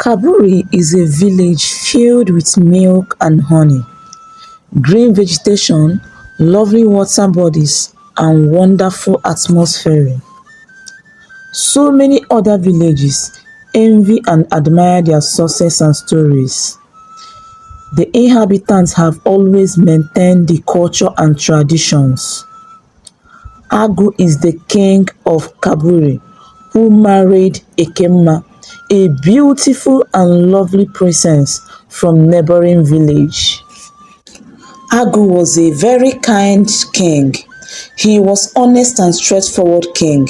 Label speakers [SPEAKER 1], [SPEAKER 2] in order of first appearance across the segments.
[SPEAKER 1] Kaburi is a village filled with milk and honey, green vegetation, lovely water bodies and wonderful atmosphere. So many other villages envy and admire their success and stories. The inhabitants have always maintained the culture and traditions. Agu is the king of Kaburi, who married Ekemma, a beautiful and lovely princess from neighboring village. Agu was a very kind king. He was honest and straightforward king.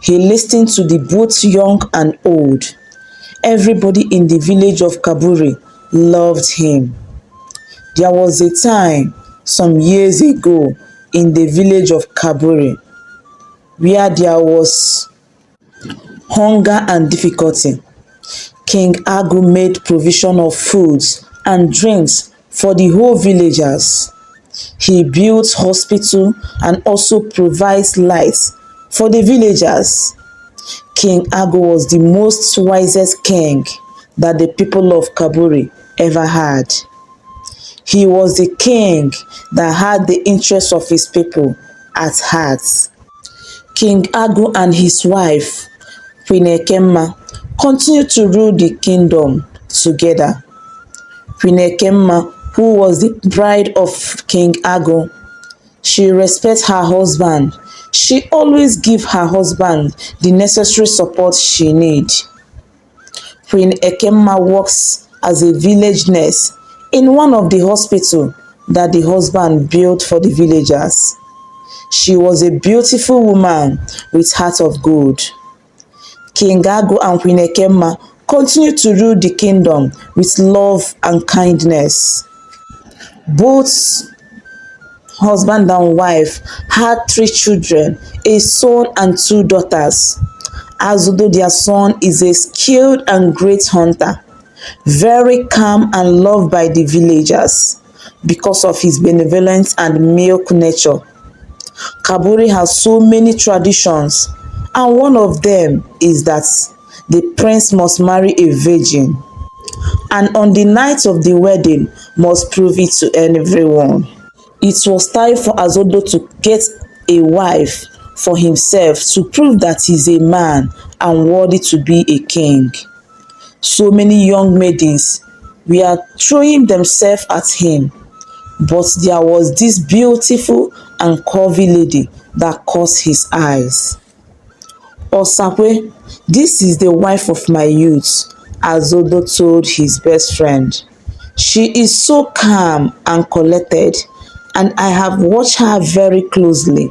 [SPEAKER 1] He listened to the both young and old. Everybody in the village of Kaburi loved him. There was a time, some years ago, in the village of Kaburi, where there was hunger and difficulty. King Agu made provision of foods and drinks for the whole villagers. He built hospital and also provides lights for the villagers. King Agu was the most wisest king that the people of Kaburi ever had. He was the king that had the interests of his people at heart. King Agu and his wife, Queen Ekemma, continued to rule the kingdom together. Queen Ekemma, who was the bride of King Agu, she respects her husband. She always gives her husband the necessary support she needs. Queen Ekemma works as a village nurse in one of the hospitals that the husband built for the villagers. She was a beautiful woman with heart of gold. King Agu and Queen Ekemma continued to rule the kingdom with love and kindness. Both husband and wife had 3 children, a son and 2 daughters. Azodo, their son, is a skilled and great hunter, very calm and loved by the villagers because of his benevolence and milk nature. Kaburi has so many traditions, and one of them is that the prince must marry a virgin, and on the night of the wedding must prove it to everyone. It was time for Azodo to get a wife for himself to prove that he's a man and worthy to be a king. So many young maidens were throwing themselves at him, but there was this beautiful and curvy lady that caught his eyes. Osakwe, this is the wife of my youth, Azodo told his best friend. She is so calm and collected, and I have watched her very closely.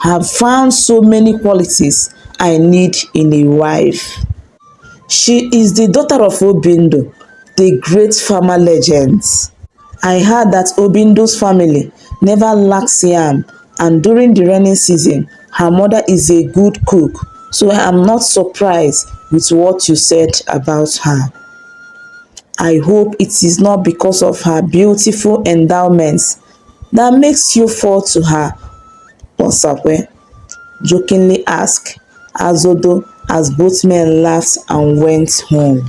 [SPEAKER 1] I have found so many qualities I need in a wife. She is the daughter of Obindo, the great farmer legend. I heard that Obindo's family never lacks yam, and during the rainy season, her mother is a good cook, so I am not surprised with what you said about her. I hope it is not because of her beautiful endowments that makes you fall to her, Osakwe jokingly asked Azodo as both men laughed and went home.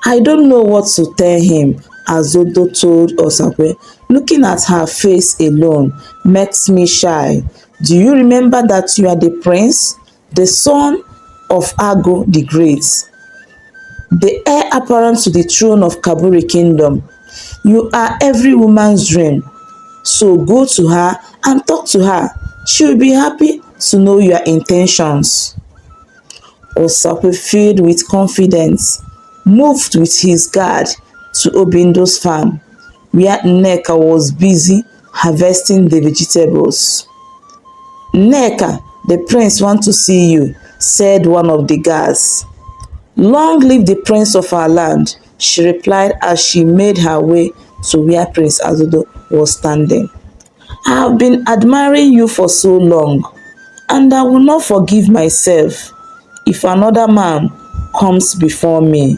[SPEAKER 1] I don't know what to tell him, Azodo told Osakwe. Looking at her face alone makes me shy. Do you remember that you are the prince, the son of Agu the Great, the heir apparent to the throne of Kaburi Kingdom? You are every woman's dream. So go to her and talk to her. She will be happy to know your intentions. Osakwe, filled with confidence, moved with his guard to Obindo's farm, where Nneka was busy harvesting the vegetables. Nneka, the prince wants to see you, said one of the guards. Long live the prince of our land, she replied as she made her way to where Prince Azodo was standing. I have been admiring you for so long, and I will not forgive myself if another man comes before me.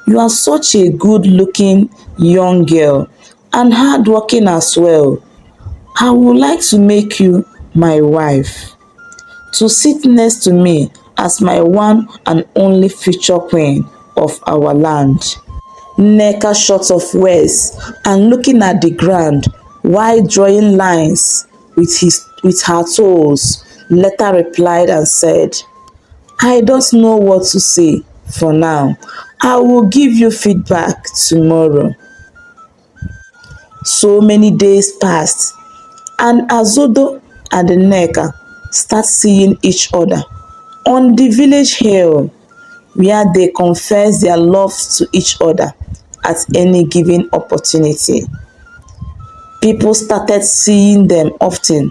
[SPEAKER 1] You are such a good-looking young girl and hardworking as well. I would like to make you my wife, to sit next to me as my one and only future queen, of our land. Nneka short of words and looking at the ground while drawing lines with her toes, later replied and said, I don't know what to say for now. I will give you feedback tomorrow. So many days passed, and Azodo and Nneka start seeing each other on the village hill, where they confess their love to each other at any given opportunity. People started seeing them often,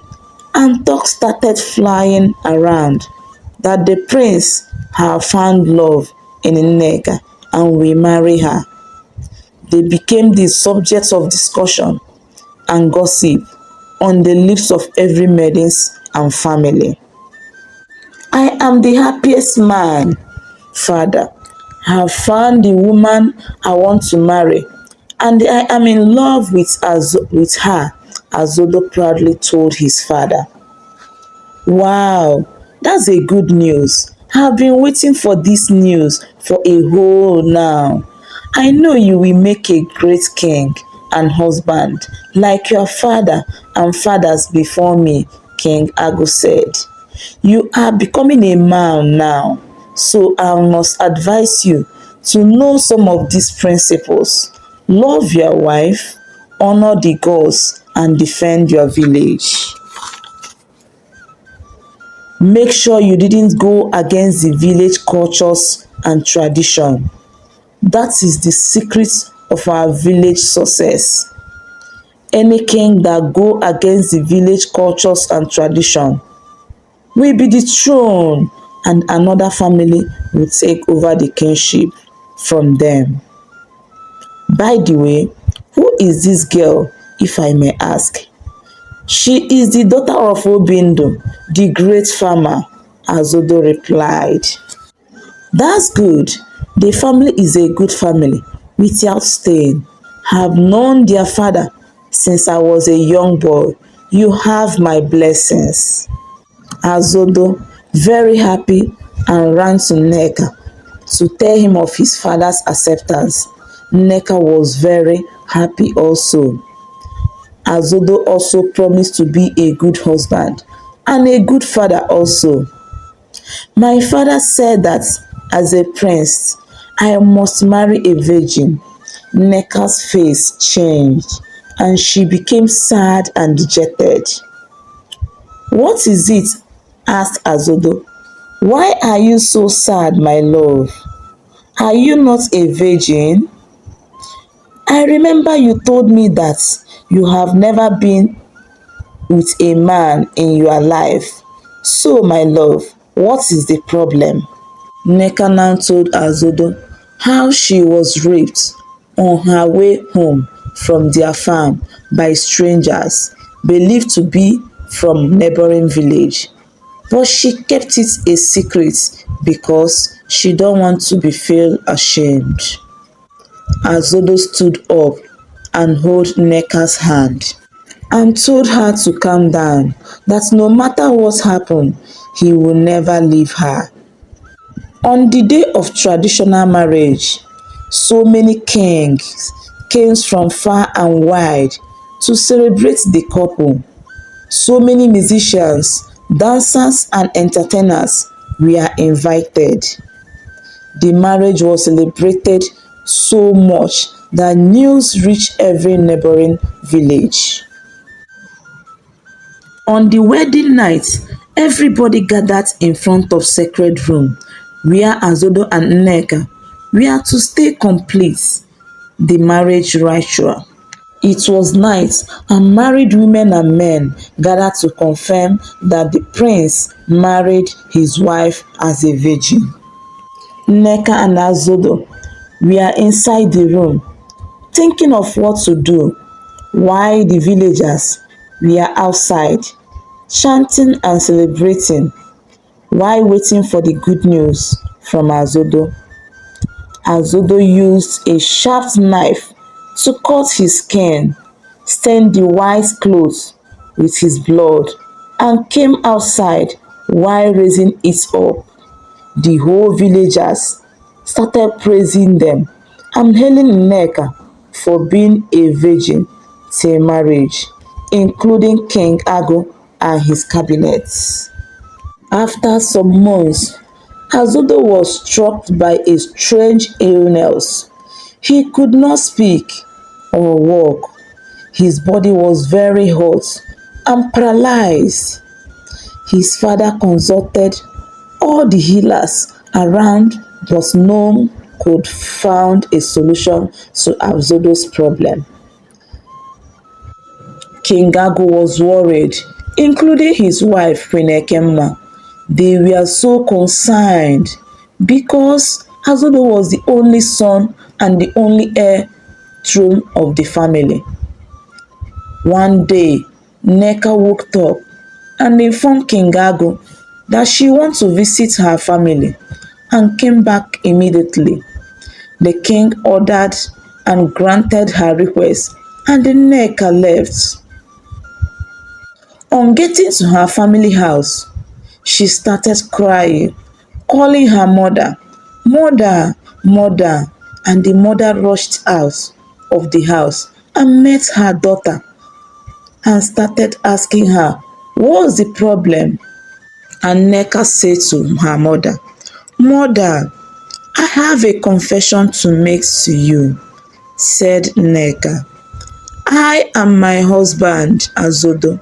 [SPEAKER 1] and talk started flying around that the prince had found love in Nneka and will marry her. They became the subject of discussion and gossip on the lips of every maidens and family. I am the happiest man, father. I have found the woman I want to marry, and I am in love with her, Azodo proudly told his father. Wow, that's a good news. I've been waiting for this news for a whole now. I know you will make a great king and husband, like your father and fathers before me, King Agu said. You are becoming a man now, so I must advise you to know some of these principles. Love your wife, honor the gods, and defend your village. Make sure you didn't go against the village cultures and tradition. That is the secret of our village success. Any king that go against the village cultures and tradition will be dethroned, and another family will take over the kingship from them. By the way, who is this girl, if I may ask? She is the daughter of Obindo, the great farmer, Azodo replied. That's good. The family is a good family, without stain. Have known their father since I was a young boy. You have my blessings. Azodo, very happy, and ran to Nneka to tell him of his father's acceptance. Nneka was very happy also. Azodo also promised to be a good husband and a good father also. My father said that as a prince, I must marry a virgin. Nneka's face changed and she became sad and dejected. What is it? Asked Azodo. Why are you so sad, my love? Are you not a virgin? I remember you told me that you have never been with a man in your life. So, my love, what is the problem? Nneka now told Azodo how she was raped on her way home from their farm by strangers believed to be from neighboring village. But she kept it a secret because she don't want to be feel ashamed. Azodo stood up and held Nneka's hand and told her to calm down, that no matter what happened, he will never leave her. On the day of traditional marriage, so many kings came from far and wide to celebrate the couple. So many musicians, dancers, and entertainers were invited. The marriage was celebrated so much that news reached every neighboring village. On the wedding night, everybody gathered in front of sacred room where Azodo and Nneka were to stay complete the marriage ritual. It was night and married women and men gathered to confirm that the prince married his wife as a virgin. Nneka and Azodo were inside the room thinking of what to do, while the villagers were outside chanting and celebrating while waiting for the good news from Azodo. Azodo used a sharp knife to cut his skin, stained the white clothes with his blood, and came outside while raising it up. The whole villagers started praising them and hailing Nneka for being a virgin till marriage, including King Agu and his cabinet. After some months, Azodo was struck by a strange illness. He could not speak or walk. His body was very hot and paralyzed. His father consulted all the healers around, but none could find a solution to Azodo's problem. King Agu was worried, including his wife Queen Ekemma. They were so concerned because Azodo was the only son and the only heir throne of the family. One day, Nneka woke up and informed King Agu that she wants to visit her family and came back immediately. The king ordered and granted her request, and Nneka left. On getting to her family house, she started crying, calling her mother, "Mother, mother," and the mother rushed out of the house and met her daughter and started asking her, "What's the problem?" And Nneka said to her mother, "Mother, I have a confession to make to you," said Nneka. "I and my husband, Azodo,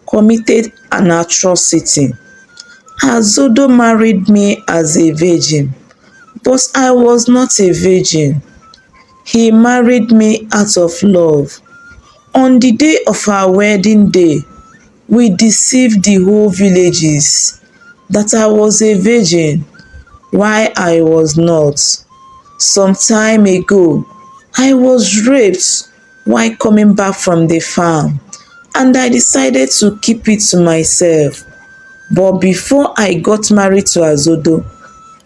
[SPEAKER 1] committed an atrocity. Azodo married me as a virgin, but I was not a virgin. He married me out of love. On the day of our wedding day, we deceived the whole villages that I was a virgin, while I was not. Some time ago, I was raped while coming back from the farm, and I decided to keep it to myself. But before I got married to Azodo,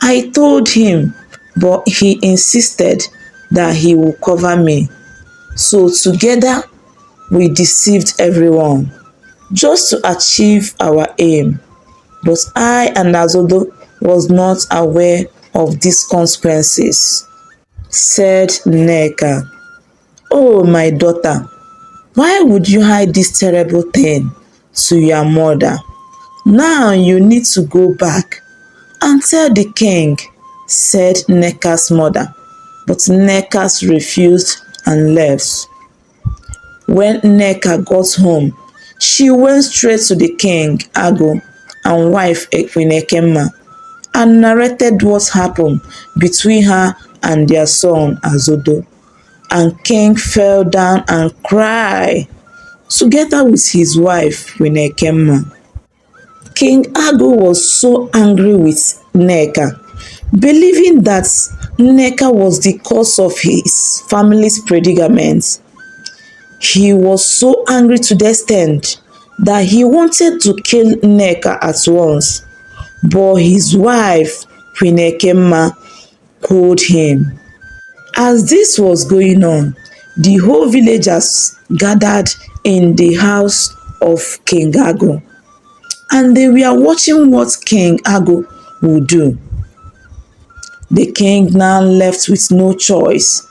[SPEAKER 1] I told him, but he insisted that he would cover me. So together, we deceived everyone just to achieve our aim. But I and Azodo was not aware of these consequences," said Nneka. "Oh, my daughter, why would you hide this terrible thing to your mother? Now you need to go back and tell the king," said Nneka's mother. But Nneka refused and left. When Nneka got home, she went straight to the king, Agu, and wife Queen Ekemma, and narrated what happened between her and their son Azodo. And king fell down and cried, together with his wife Queen Ekemma. King Agu was so angry with Nneka, believing that Nneka was the cause of his family's predicament. He was so angry to the extent that he wanted to kill Nneka at once, but his wife, Queen Ekemma, called him. As this was going on, the whole villagers gathered in the house of King Agu, and they were watching what King Agu would do. The king now left with no choice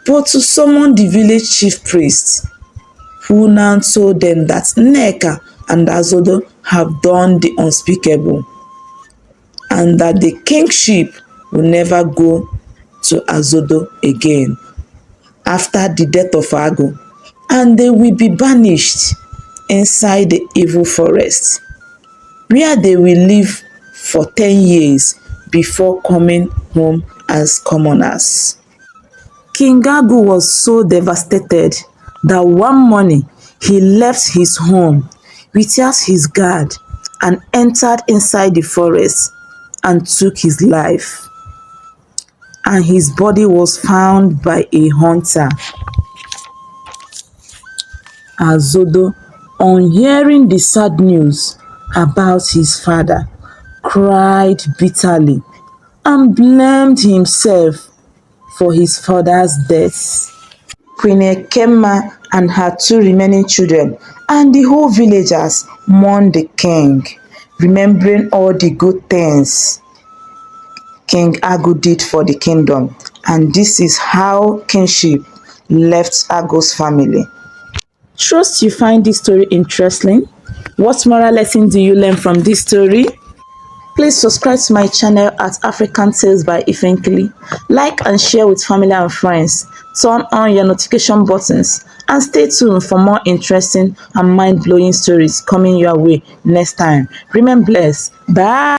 [SPEAKER 1] but to summon the village chief priest, who now told them that Nneka and Azodo have done the unspeakable, and that the kingship will never go to Azodo again after the death of Agu, and they will be banished inside the evil forest, where they will live for 10 years before coming home as commoners. King Agu was so devastated that one morning he left his home without his guard and entered inside the forest and took his life. And his body was found by a hunter. Azodo, on hearing the sad news about his father, cried bitterly and blamed himself for his father's death. Queen Ekemma and her two remaining children and the whole villagers mourned the king, remembering all the good things King Agu did for the kingdom, and this is how kingship left Agu's family. Trust you find this story interesting. What moral lesson do you learn from this story? Please subscribe to my channel at African Tales by Ifenkili. Like and share with family and friends. Turn on your notification buttons and stay tuned for more interesting and mind-blowing stories coming your way next time. Remain blessed. Bye.